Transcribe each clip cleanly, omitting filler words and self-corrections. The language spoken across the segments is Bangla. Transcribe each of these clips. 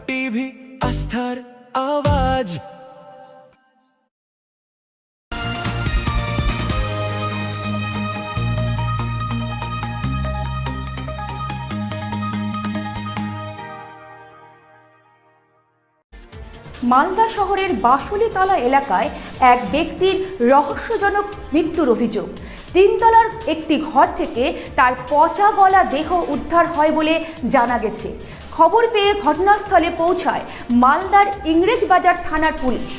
টিভি, আস্থার আওয়াজ। মালদা শহরের বাসুলিতলা এলাকায় এক ব্যক্তির রহস্যজনক মৃত্যুর অভিযোগ। তিনতলার একটি ঘর থেকে তার পচা গলা দেহ উদ্ধার হয় বলে জানা গেছে। খবর পেয়ে ঘটনাস্থলে পৌঁছায় মালদার ইংরেজবাজার থানার পুলিশ।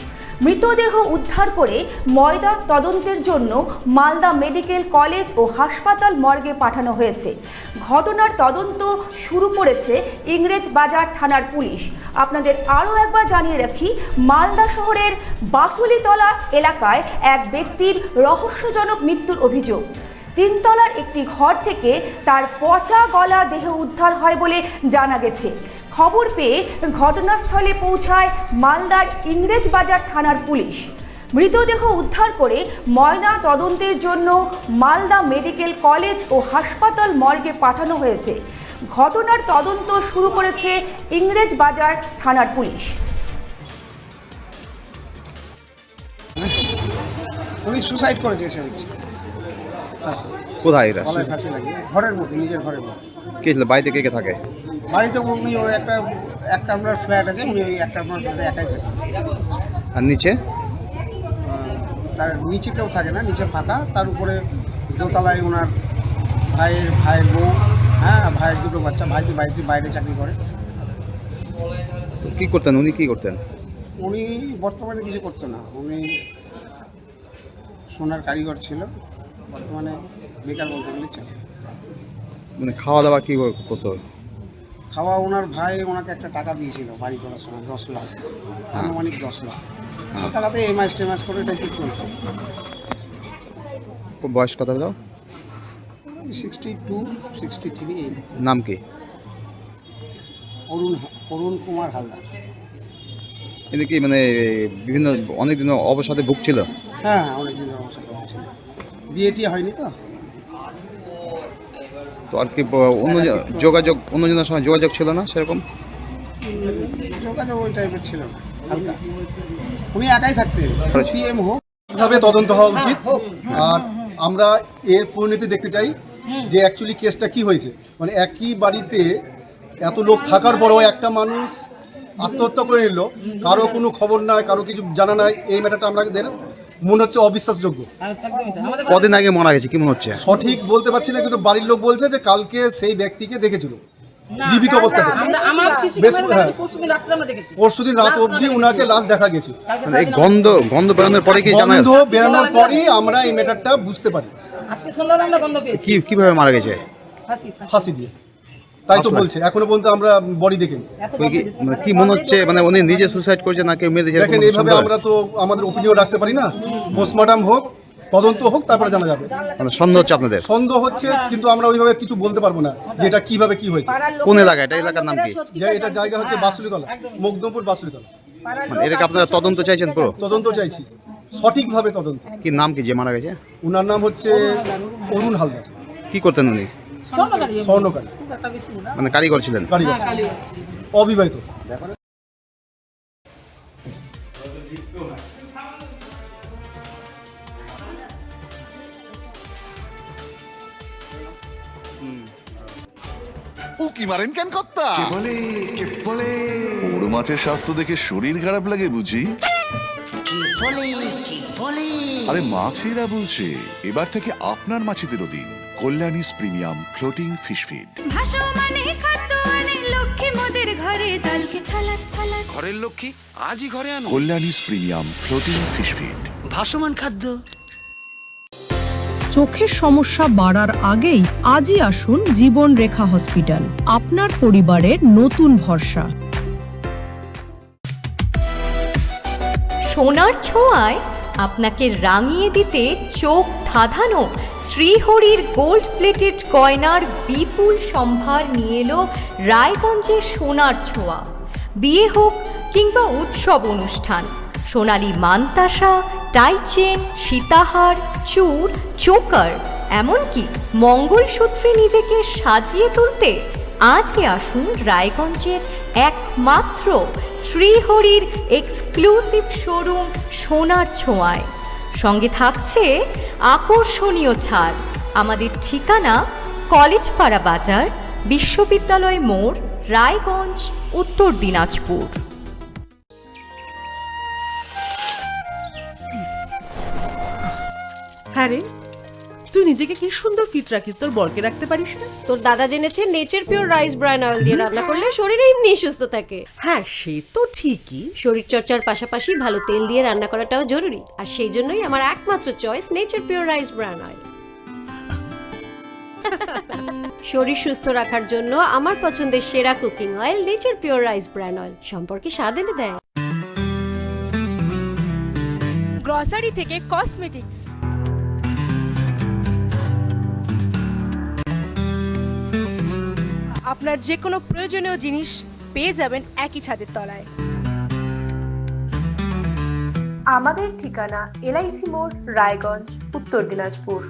মৃতদেহ উদ্ধার করে ময়না তদন্তের জন্য মালদা মেডিকেল কলেজ ও হাসপাতাল মর্গে পাঠানো হয়েছে। ঘটনার তদন্ত শুরু করেছে ইংরেজবাজার থানার পুলিশ। আপনাদের আরও একবার জানিয়ে রাখি, মালদা শহরের বাসুলিতলা এলাকায় এক ব্যক্তির রহস্যজনক মৃত্যুর অভিযোগ। তিনতলার একটি ঘর থেকে তার পচা গলা দেহ উদ্ধার হয় বলে জানা গেছে। খবর পেয়ে ঘটনাস্থলে পৌঁছায় মালদার ইংরেজবাজার থানার পুলিশ। মৃতদেহ উদ্ধার করে ময়না তদন্তের জন্য মালদা মেডিকেল কলেজ ও হাসপাতাল মর্গে পাঠানো হয়েছে। ঘটনার তদন্ত শুরু করেছে ইংরেজবাজার থানার পুলিশ। উনি সুসাইড করেছে এসে কোথায় এটা? ঘরের মধ্যে, নিজের ঘরের মধ্যে। কে ছিল বাড়িতে? কে কে থাকে বাড়িতে? উনি ওই এক কামরার ফ্ল্যাট আছে, উনি ওই এক কামরার ফ্ল্যাটে একাই থাকে। আর নিচে? তার নিচে কেউ থাকে না, নিচে ফাঁকা। তার উপরে দোতলায় ওনার ভাইয়ের বউ, হ্যাঁ ভাইয়ের দুটো বাচ্চা। ভাইটি বাইরে চাকরি করে। কি করতেন উনি? কি করতেন উনি? বর্তমানে কিছু করতো না, উনি সোনার কারিগর ছিল। বর্তমানে বেকার বলতে গেলে চলে। মানে খাওয়া দাওয়া কি করতো? খাওয়া ওনার ভাই ওনাকে একটা টাকা দিয়েছিল বাড়ি করার সময়, 10 লাখ, আনুমানিক 10 লাখ। ওই টাকাতে এমআইএস টেমাইস করে এটা ঠিক চলছে। বয়স কত দাও? 62, 63 এই। নাম কি? অরুণ কুমার হালদার। কিন্তু কি মানে বিভিন্ন অনেক দিন অবসাদে ভুগছিল? হ্যাঁ, অনেক দিন অবস্থা ছিল। বিয়েটি হয়নি তো। তো আর কি অন্য যোগাযোগ, অন্যজনের সঙ্গে যোগাযোগ ছিল না সেরকম? যোগাযোগ ওই টাইপের ছিল না, হালকা। উনি একাই থাকতেন। পিএম হোক, ভাবে তদন্ত হওয়া উচিত। আর আমরা এর পরিণতি দেখতে চাই যে অ্যাকচুয়ালি কেসটা কি হয়েছে। মানে একই বাড়িতে এত লোক থাকার পরেও একটা মানুষ আত্মহত্যা করে নিল, কারো কোনো খবর নাই, কারো কিছু জানা নাই। এই ম্যাটারটা আমাদের মনে হচ্ছে অবিশ্বাসযোগ্য। কদিন আগে মারা গেছে কি মনে হচ্ছে? সঠিক বলতে পারছি না, কিন্তু বাড়ির লোক বলছে যে কালকে সেই ব্যক্তিকে দেখেছিল জীবিত অবস্থাতে। পরশুদিন রাত অবধি ওনাকে লাশ দেখা গেছে। এই গন্ধ বেরোনোর পরে কি জানা? গন্ধ বেরোনোর পরই আমরা এই ম্যাটারটা বুঝতে পারি। কিভাবে মারা গেছে? ফাঁসি দিয়ে। তাই তো বলছে, এখনো পর্যন্ত আমরা বডি দেখিনি। কি মনে হচ্ছে মানে উনি নিজে সুসাইড করছে না কেউ মেরে দিয়েছে? দেখেন, এইভাবে আমরা তো আমাদের ওপিনিয়ন রাখতে পারি না। পোস্টমর্টম হোক, তদন্ত হোক, তারপরে জানা যাবে। মানে সন্দেহ হচ্ছে আপনাদের? সন্দেহ হচ্ছে, কিন্তু আমরা ওইভাবে কিছু বলতে পারবো না যে এটা কিভাবে কি হয়েছে। কোন এলাকা এটা? এলাকার নাম কি? যে এটা জায়গা হচ্ছে বাসুলিতলা, মকদমপুর বাসুলিতলা। মানে এটাকে আপনারা তদন্ত চাইছেন? পুরো তদন্ত চাইছি, সঠিকভাবে তদন্ত। কি নাম কি যে মারা গেছে? ওনার নাম হচ্ছে অরুণ হালদার। কি করতেন উনি? স্বর্ণকারী, মানে কারিগর ছিলেন? কারিগর, অবিবাহিত। উকি মারেন কেন কর্তা? কে বলে বড় মাছের স্বাস্থ্য দেখে শরীর খারাপ লাগে বুঝি? আরে মাছেরা বলছে, এবার থেকে আপনার মাছেদেরও দিন কল্যাণীস প্রিমিয়াম ফ্লোটিং ফিশ ফিড। ঘরের লক্ষ্মী আজই ঘরে আনো কল্যাণীস প্রিমিয়াম ফ্লোটিং ফিশ ফিড। ভাসমান খাদ্য। চোখের সমস্যা বাড়ার আগেই আজই আসুন জীবন রেখা হসপিটাল, আপনার পরিবারের নতুন ভরসা। সোনার ছোঁয়ায় আপনাকে রাঙিয়ে দিতে চোখ ধাঁধানো শ্রীহরির গোল্ড প্লেটেড গয়নার বিপুল সম্ভার নিয়ে এলো রায়গঞ্জের সোনার ছোঁয়া। বিয়ে হোক কিংবা উৎসব অনুষ্ঠান, সোনালী মানতাসা, টাইচেন, সীতাহার, চূড়, চোকার, এমনকি মঙ্গলসূত্রে নিজেকে সাজিয়ে তুলতে আজই আসুন রায়গঞ্জের একমাত্র শ্রীহরির এক্সক্লুসিভ শোরুম সোনার ছোঁয়ায়। সঙ্গে থাকছে আকর্ষণীয় ছাড়। আমাদের ঠিকানা কলেজপাড়া বাজার, বিশ্ববিদ্যালয় মোড়, রায়গঞ্জ, উত্তর দিনাজপুর। হ্যাঁ রে, তুই নিজেকে কি সুন্দর ফিট রাখিস, তোর বরকে রাখতে পারিস না? তোর দাদা জেনেছে nature pure rice bran oil দিয়ে রান্না করলে শরীর এমনি সুস্থ থাকে। হ্যাঁ সে তো ঠিকই, শরীর চর্চার পাশাপাশি ভালো তেল দিয়ে রান্না করাটাও জরুরি, আর সেই জন্যই আমার একমাত্র choice nature pure rice bran oil. শরীর সুস্থ রাখার জন্য আমার পছন্দের সেরা cooking oil nature pure rice bran oil, সম্পর্কে স্বাদ এনে দেয়। গ্রসারি থেকে কসমেটিক্স, আপনার যে কোনো প্রয়োজনীয় জিনিস পেয়ে যাবেন একই ছাদের তলায়। আমাদের ঠিকানা LIC মোড়, রায়গঞ্জ, উত্তর দিনাজপুর।